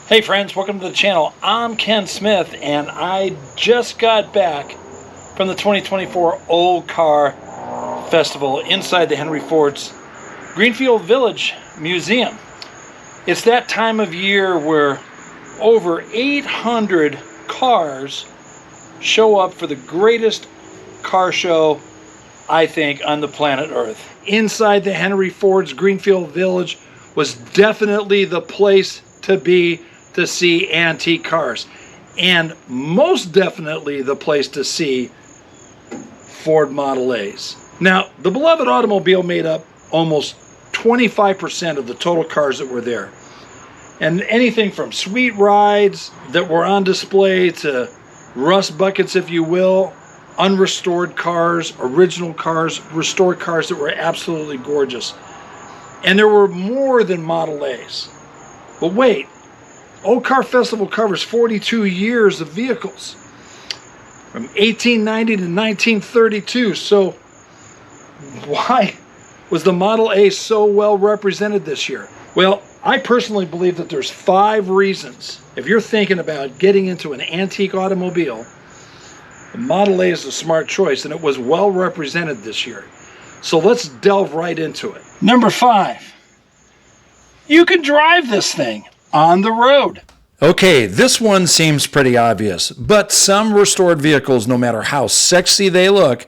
Hey friends, welcome to the channel. I'm Ken Smith and I just got back from the 2024 Old Car Festival inside the Henry Ford's Greenfield Village Museum. It's that time of year where over 800 cars show up for the greatest car show, I think, on the planet Earth. Inside the Henry Ford's Greenfield Village was definitely the place to be to see antique cars, and most definitely the place to see Ford Model A's. Now, the beloved automobile made up almost 25% of the total cars that were there, and anything from sweet rides that were on display to rust buckets, if you will, unrestored cars, original cars, restored cars that were absolutely gorgeous. And there were more than Model A's. But wait, Old Car Festival covers 42 years of vehicles from 1890 to 1932. So why was the Model A so well represented this year? Well, I personally believe that there's 5 reasons. If you're thinking about getting into an antique automobile, the Model A is a smart choice, and it was well represented this year. So let's delve right into it. Number 5, you can drive this thing on the road. Okay, this one seems pretty obvious, but some restored vehicles, no matter how sexy they look,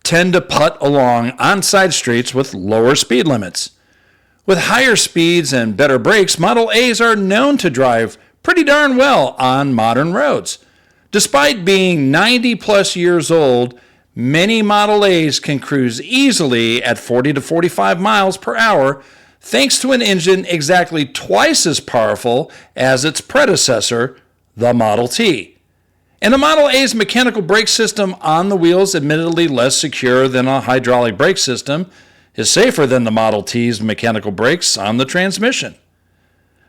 tend to putt along on side streets with lower speed limits. With higher speeds and better brakes, Model A's are known to drive pretty darn well on modern roads. Despite being 90 plus years old, many Model A's can cruise easily at 40 to 45 miles per hour thanks to an engine exactly twice as powerful as its predecessor, the Model T. And the Model A's mechanical brake system on the wheels, admittedly less secure than a hydraulic brake system, is safer than the Model T's mechanical brakes on the transmission.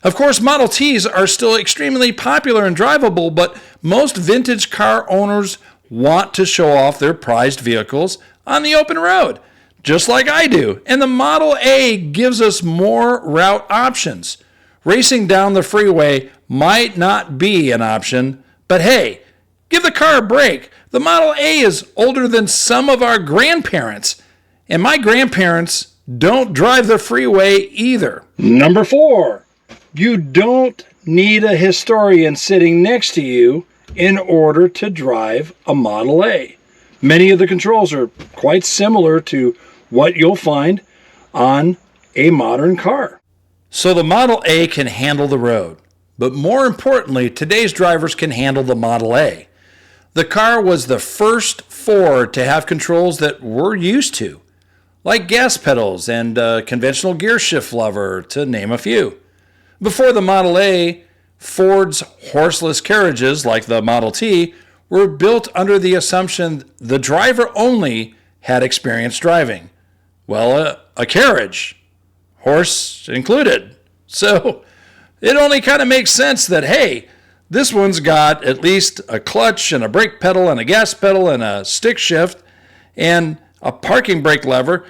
Of course, Model T's are still extremely popular and drivable, but most vintage car owners want to show off their prized vehicles on the open road, just like I do. And the Model A gives us more route options. Racing down the freeway might not be an option, but hey, give the car a break. The Model A is older than some of our grandparents, and my grandparents don't drive the freeway either. Number 4, you don't need a historian sitting next to you in order to drive a Model A. Many of the controls are quite similar to what you'll find on a modern car. So the Model A can handle the road, but more importantly, today's drivers can handle the Model A. The car was the first Ford to have controls that we're used to, like gas pedals and a conventional gear shift lever, to name a few. Before the Model A, Ford's horseless carriages, like the Model T, were built under the assumption the driver only had experience driving. Well, a carriage, horse included. So it only kind of makes sense that, hey, this one's got at least a clutch and a brake pedal and a gas pedal and a stick shift and a parking brake lever.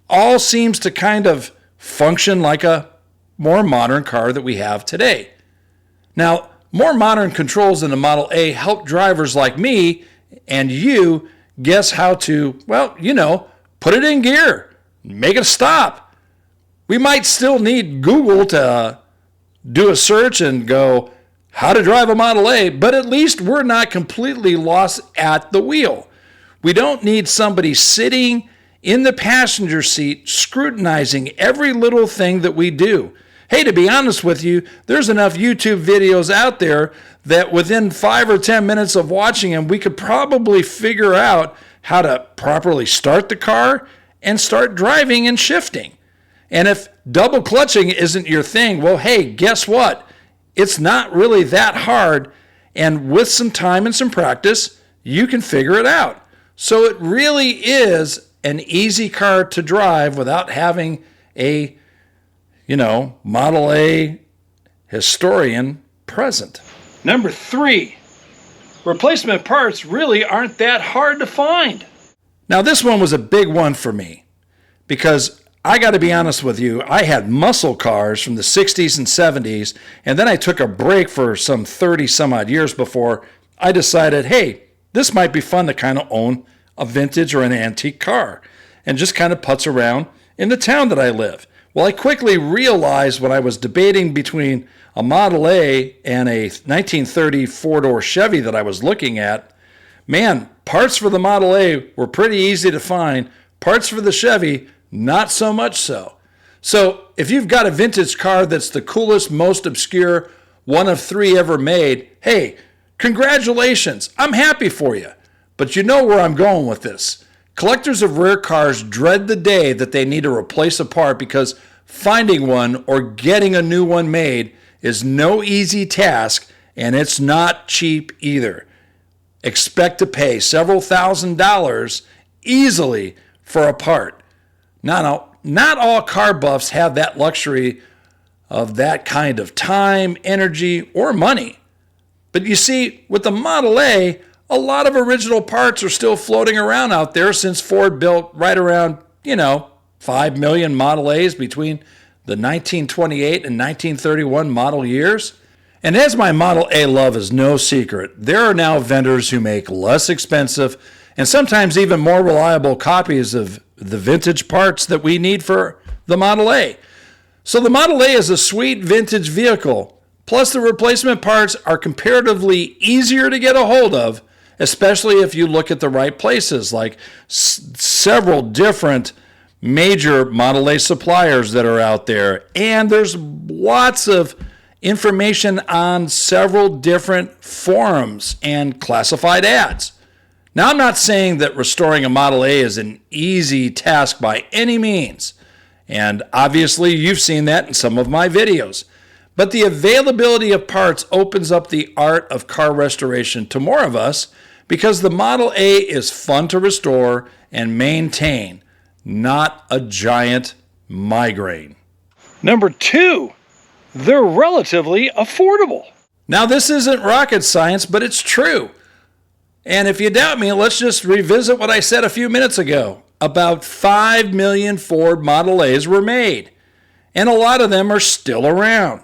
All seems to kind of function like a more modern car that we have today. Now, more modern controls in the Model A help drivers like me and you guess how to, put it in gear, make it stop. We might still need Google to do a search and go, how to drive a Model A, but at least we're not completely lost at the wheel. We don't need somebody sitting in the passenger seat scrutinizing every little thing that we do. Hey, to be honest with you, there's enough YouTube videos out there that within 5 or 10 minutes of watching them, we could probably figure out how to properly start the car and start driving and shifting. And if double clutching isn't your thing, well, hey, guess what? It's not really that hard, and with some time and some practice, you can figure it out. So it really is an easy car to drive without having a Model A historian present. Number 3, replacement parts really aren't that hard to find. Now this one was a big one for me because I got to be honest with you, I had muscle cars from the 60s and 70s, and then I took a break for some 30 some odd years before I decided, hey, this might be fun to kind of own a vintage or an antique car and just kind of putz around in the town that I live. Well, I quickly realized when I was debating between a Model A and a 1930 four-door Chevy that I was looking at, man, parts for the Model A were pretty easy to find. Parts for the Chevy, not so much so. So if you've got a vintage car that's the coolest, most obscure, one of 3 ever made, hey, congratulations, I'm happy for you. But you know where I'm going with this. Collectors of rare cars dread the day that they need to replace a part because finding one or getting a new one made is no easy task, and it's not cheap either. Expect to pay several $1,000s easily for a part. Now, not all car buffs have that luxury of that kind of time, energy, or money. But you see, with the Model A, a lot of original parts are still floating around out there since Ford built right around, 5 million Model A's between the 1928 and 1931 model years. And as my Model A love is no secret, there are now vendors who make less expensive and sometimes even more reliable copies of the vintage parts that we need for the Model A. So the Model A is a sweet vintage vehicle. Plus the replacement parts are comparatively easier to get a hold of, especially if you look at the right places, like several different major Model A suppliers that are out there. And there's lots of information on several different forums and classified ads. Now, I'm not saying that restoring a Model A is an easy task by any means, and obviously you've seen that in some of my videos. But the availability of parts opens up the art of car restoration to more of us because the Model A is fun to restore and maintain, not a giant migraine. Number 2, they're relatively affordable. Now, this isn't rocket science, but it's true. And if you doubt me, let's just revisit what I said a few minutes ago. About 5 million Ford Model A's were made, and a lot of them are still around.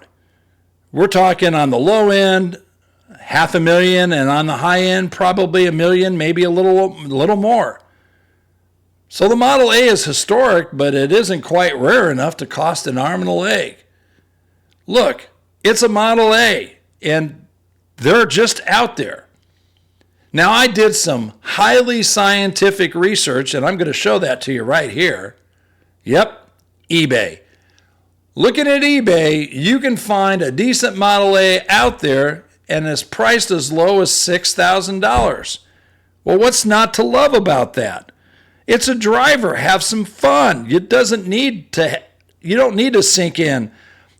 We're talking on the low end, 500,000, and on the high end, probably 1 million, maybe a little more. So the Model A is historic, but it isn't quite rare enough to cost an arm and a leg. Look, it's a Model A, and they're just out there. Now, I did some highly scientific research, and I'm going to show that to you right here. Yep, eBay. Looking at eBay, you can find a decent Model A out there, and it's priced as low as $6,000. Well, what's not to love about that? It's a driver. Have some fun. You don't need to sink in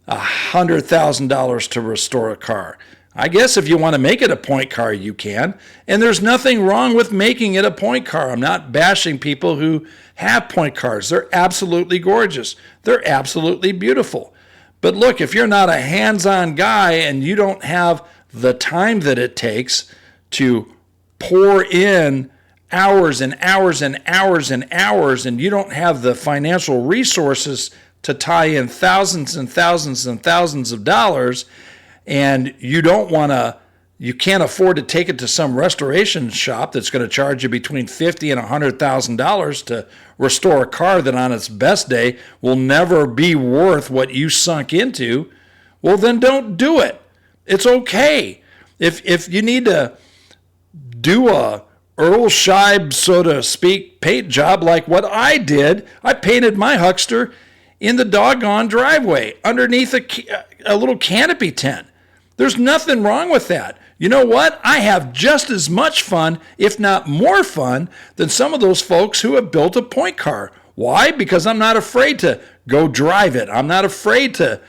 $100,000 to restore a car. I guess if you want to make it a point car, you can. And there's nothing wrong with making it a point car. I'm not bashing people who have point cars. They're absolutely gorgeous. They're absolutely beautiful. But look, if you're not a hands-on guy and you don't have the time that it takes to pour in hours and hours and hours and hours, and you don't have the financial resources to tie in thousands and thousands and thousands of dollars, and you can't afford to take it to some restoration shop that's going to charge you between $50,000 and $100,000 to restore a car that on its best day will never be worth what you sunk into, well, then don't do it. It's okay. If you need to do a Earl Scheib, so to speak, paint job like what I did, I painted my huckster in the doggone driveway underneath a little canopy tent. There's nothing wrong with that. You know what? I have just as much fun, if not more fun, than some of those folks who have built a point car. Why? Because I'm not afraid to go drive it. I'm not afraid to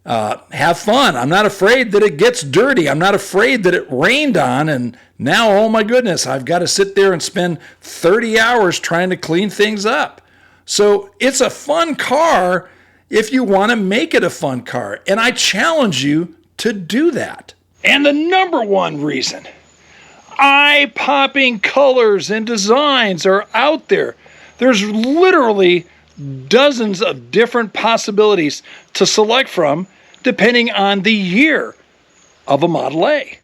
have fun. I'm not afraid that it gets dirty. I'm not afraid that it rained on and now, oh my goodness, I've got to sit there and spend 30 hours trying to clean things up. So it's a fun car if you want to make it a fun car. And I challenge you to do that. And the number one reason, eye-popping colors and designs are out there. There's literally dozens of different possibilities to select from depending on the year of a Model A.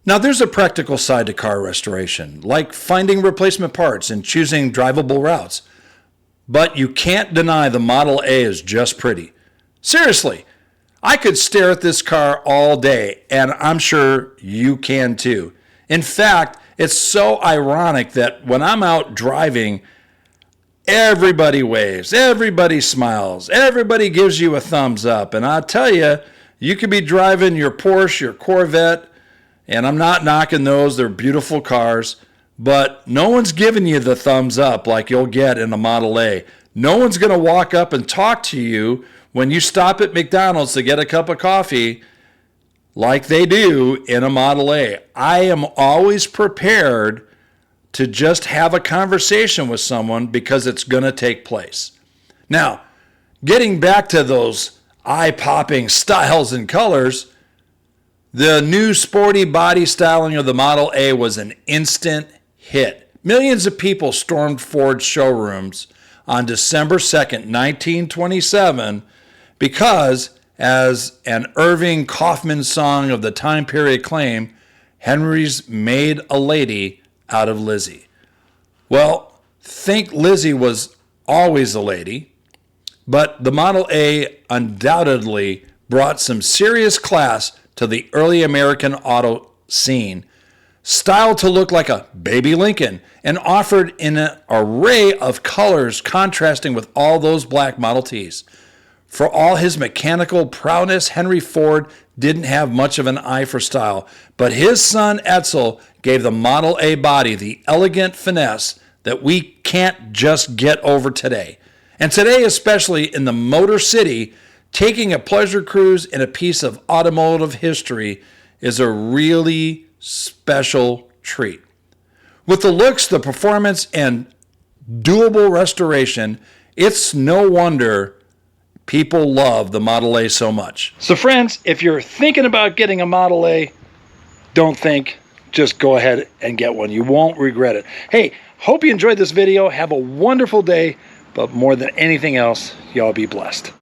Now, there's a practical side to car restoration, like finding replacement parts and choosing drivable routes. But you can't deny the Model A is just pretty. Seriously, I could stare at this car all day, and I'm sure you can too. In fact, it's so ironic that when I'm out driving, everybody waves, everybody smiles, everybody gives you a thumbs up. And I'll tell you, you could be driving your Porsche, your Corvette, and I'm not knocking those, they're beautiful cars, but no one's giving you the thumbs up like you'll get in a Model A. No one's going to walk up and talk to you when you stop at McDonald's to get a cup of coffee like they do in a Model A. I am always prepared to just have a conversation with someone because it's going to take place. Now, getting back to those eye-popping styles and colors, the new sporty body styling of the Model A was an instant hit. Millions of people stormed Ford showrooms on December 2nd, 1927, because, as an Irving Kaufman song of the time period claimed, Henry's made a lady out of Lizzie. Well, think Lizzie was always a lady, but the Model A undoubtedly brought some serious class to the early American auto scene, styled to look like a baby Lincoln, and offered in an array of colors contrasting with all those black Model Ts. For all his mechanical prowess, Henry Ford didn't have much of an eye for style, but his son Edsel gave the Model A body the elegant finesse that we can't just get over today. And today, especially in the Motor City, taking a pleasure cruise in a piece of automotive history is a really special treat. With the looks, the performance, and doable restoration, it's no wonder people love the Model A so much. So friends, if you're thinking about getting a Model A, don't think, just go ahead and get one. You won't regret it. Hey, hope you enjoyed this video. Have a wonderful day, but more than anything else, y'all be blessed.